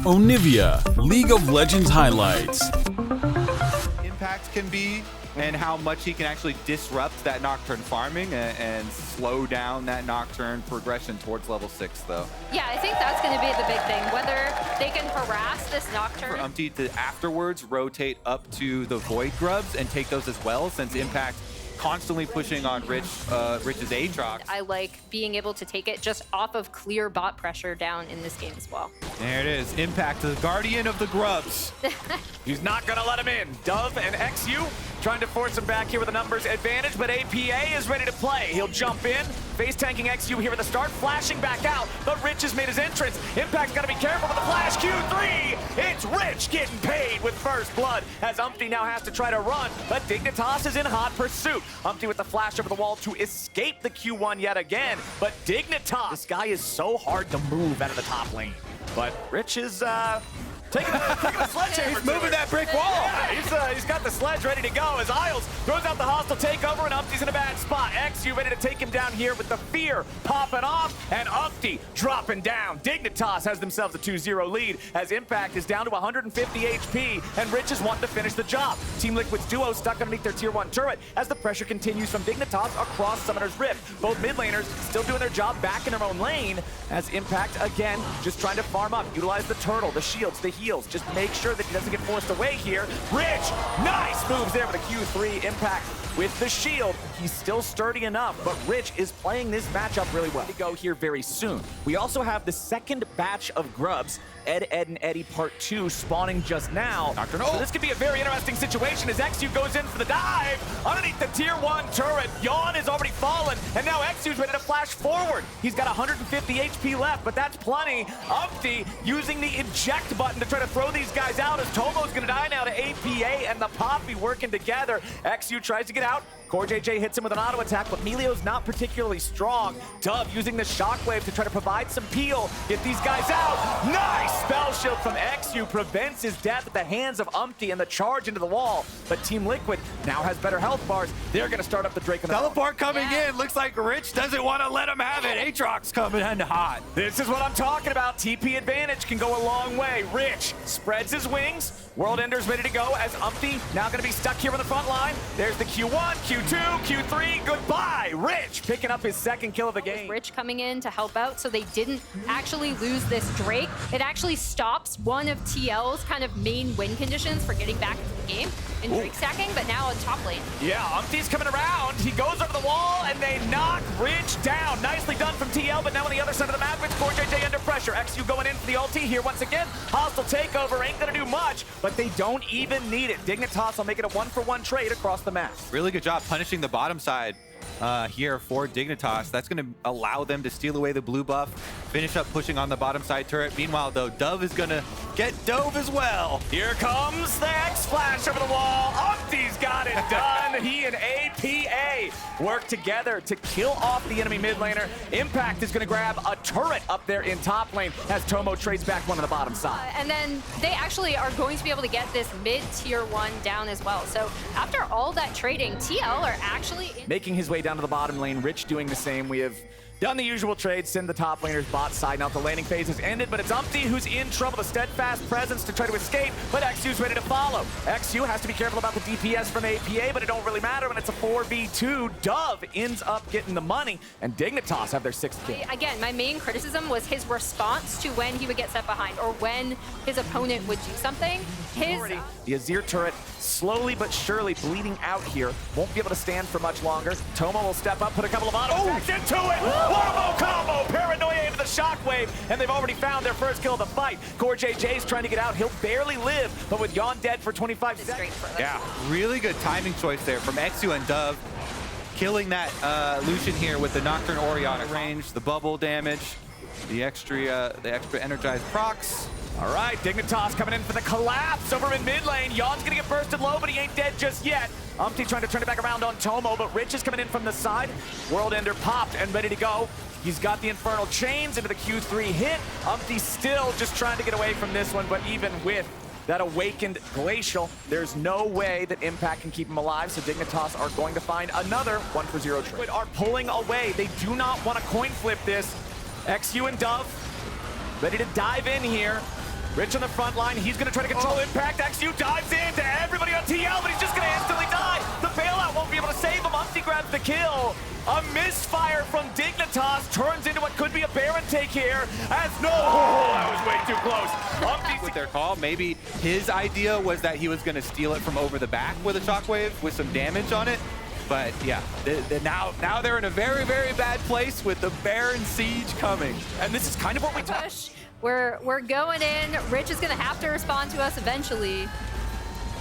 Onivia, League of Legends highlights. Impact can be and how much he can actually disrupt that Nocturne farming and slow down that Nocturne progression towards level 6, though. Yeah, I think that's going to be the big thing, whether they can harass this Nocturne. For to afterwards rotate up to the Void Grubs and take those as well, since Impact constantly pushing on Rich's Aatrox. I like being able to take it just off of clear bot pressure down in this game as well. There it is. Impact, the guardian of the grubs. He's not going to let him in. Dove and XU trying to force him back here with a numbers advantage, but APA is ready to play. He'll jump in, face tanking XU here at the start, flashing back out, but Rich has made his entrance. Impact's got to be careful with the flash. Q3, it's Rich getting paid with first blood as Umpty now has to try to run, but Dignitas is in hot pursuit. Umpty with the flash over the wall to escape the Q1 yet again, but Dignitas, this guy is so hard to move out of the top lane. But Rich is taking a sledgehammer. He's moving that brick wall. Yeah, he's got the sledge ready to go as Isles throws out the hostile takeover, and Umpty's in a bad spot. XU ready to take him down here with the fear popping off, and Umpty dropping down. Dignitas has themselves a 2-0 lead as Impact is down to 150 HP, and Rich is wanting to finish the job. Team Liquid's duo stuck underneath their tier 1 turret as the pressure continues from Dignitas across Summoner's Rift. Both mid laners still doing their job back in their own lane as Impact, again, just trying to farm up, utilize the turtle, the shields, the heals, just make sure that he doesn't get forced away here. Rich, nice moves there with a Q3. Impact with the shield. He's still sturdy enough, but Rich is playing this matchup really well. To go here very soon. We also have the second batch of grubs, Ed, and Eddie Part 2, spawning just now. So this could be a very interesting situation as XU goes in for the dive underneath the tier 1 turret. Yawn is already fallen, and now XU's ready to flash forward. He's got 150 HP left, but that's plenty. Umpty using the eject button to try to throw these guys out as Tomo's gonna die now to APA and the Poppy working together. XU tries to get out. Core JJ hits him with an auto attack, but Melio's not particularly strong. Dove using the shockwave to try to provide some peel. Get these guys out. Nice spell shield from XU prevents his death at the hands of Umpty and the charge into the wall. But Team Liquid now has better health bars. They're going to start up the Drake. Teleport coming in. Looks like Rich doesn't want to let him have it. Aatrox coming in hot. This is what I'm talking about. TP advantage can go a long way. Rich spreads his wings. World Ender's ready to go as Umpty now going to be stuck here on the front line. There's the Q1, Q2, Q3, goodbye. Rich picking up his second kill of the game. Rich coming in to help out so they didn't actually lose this Drake. It actually stops one of TL's kind of main win conditions for getting back into the game in Drake stacking, but now on top lane. Yeah, Umpty's coming around. He goes over the wall and they knock Rich down. Nicely done from TL, but now on the other side of the map, it's Core JJ under pressure. XU going in for the ulti here once again. Hostile takeover ain't gonna do much, but they don't even need it. Dignitas will make it a 1-for-1 trade across the map. Really good job punishing the bottom side here for Dignitas. That's going to allow them to steal away the blue buff, finish up pushing on the bottom side turret. Meanwhile, though, Dove is going to get dove as well. Here comes the X-Flash over the wall. Umpty's got it done. He and APA work together to kill off the enemy mid laner. Impact is going to grab a turret up there in top lane as Tomo trades back one on the bottom side. And then they actually are going to be able to get this mid-tier 1 down as well. So after all that trading, TL are actually making his way down to the bottom lane. Rich doing the same. We have done the usual trade, send the top laners bot side. Now the laning phase has ended, but it's Umpty who's in trouble. The steadfast presence to try to escape, but XU's ready to follow. XU has to be careful about the DPS from APA, but it don't really matter when it's a 4v2. Dove ends up getting the money, and Dignitas have their 6th kill. Again, my main criticism was his response to when he would get set behind or when his opponent would do something. The Azir turret slowly but surely bleeding out here. Won't be able to stand for much longer. Tomo will step up, put a couple of auto attacks into it. Wombo combo, Paranoia into the shockwave, and they've already found their first kill of the fight. Core JJ's trying to get out. He'll barely live, but with Yawn dead for 25 seconds. Yeah, really good timing choice there from XU and Dove. Killing that Lucian here with the Nocturne Orion range, the bubble damage, the extra energized procs. All right, Dignitas coming in for the collapse over in mid lane. Yawn's gonna get bursted low, but he ain't dead just yet. Umpty trying to turn it back around on Tomo, but Rich is coming in from the side. World Ender popped and ready to go. He's got the Infernal Chains into the Q3 hit. Umpty still just trying to get away from this one, but even with that awakened Glacial, there's no way that Impact can keep him alive, so Dignitas are going to find another 1-for-0 trade. Are pulling away. They do not want to coin flip this. XU and Dove ready to dive in here. Rich on the front line, he's gonna try to control impact. XU dives into everybody on TL, but he's just gonna instantly die. The bailout won't be able to save him. Umpty grabs the kill. A misfire from Dignitas turns into what could be a Baron take here. As no, that was way too close. Umpty's With their call, maybe his idea was that he was going to steal it from over the back with a shockwave with some damage on it. But yeah, now they're in a very, very bad place with the Baron siege coming. and this is kind of what we talked. Push. We're going in. Rich is gonna have to respond to us eventually.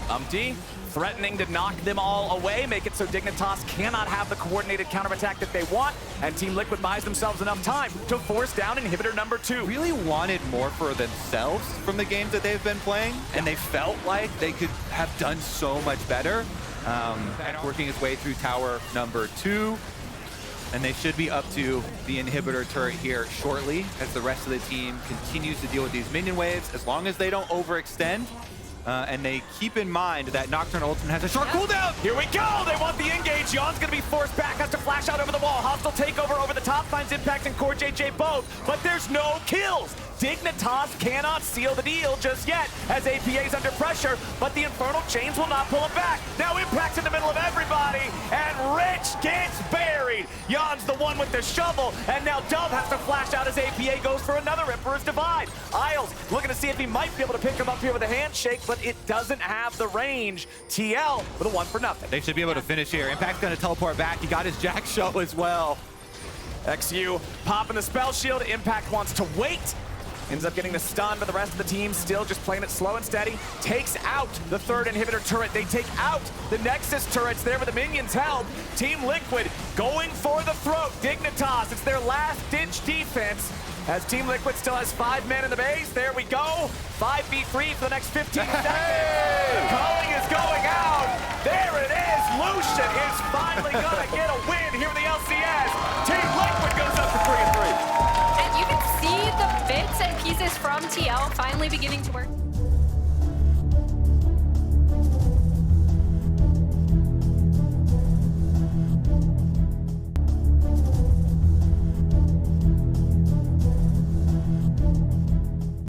Umpty threatening to knock them all away, make it so Dignitas cannot have the coordinated counterattack that they want, and Team Liquid buys themselves enough time to force down inhibitor number 2. Really wanted more for themselves from the games that they've been playing, and they felt like they could have done so much better. Working his way through tower number 2, and they should be up to the inhibitor turret here shortly as the rest of the team continues to deal with these minion waves, as long as they don't overextend. And they keep in mind that Nocturne Ultimate has a short cooldown. Here we go! They want the engage. Yon's gonna be forced back, has to flash out over the wall. Hostile takeover over the top, finds Impact and Core JJ both, but there's no kills. Dignitas cannot seal the deal just yet, as APA's under pressure, but the Infernal Chains will not pull him back. Now Impact's in the middle of everybody, and Rich gets buried. Yon's the one with the shovel, and now Dove has to flash out as APA goes for another Emperor's Divide. Isles looking to see if he might be able to pick him up here with a handshake, but it doesn't have the range. TL with a 1-for-0. They should be able to finish here. Impact's going to teleport back. He got his Jack show as well. XU popping the spell shield. Impact wants to wait. Ends up getting the stun, but the rest of the team still just playing it slow and steady. Takes out the 3rd inhibitor turret. They take out the Nexus turrets there with the minions held. Team Liquid going for the throat. Dignitas, it's their last-ditch defense. As Team Liquid still has 5 men in the base. There we go. 5v3 for the next 15 seconds. The calling is going out. There it is. Lucian is finally gonna get a win here in the LCS. Team Liquid goes up to 3-3. And you can see the bits and pieces from TL finally beginning to work.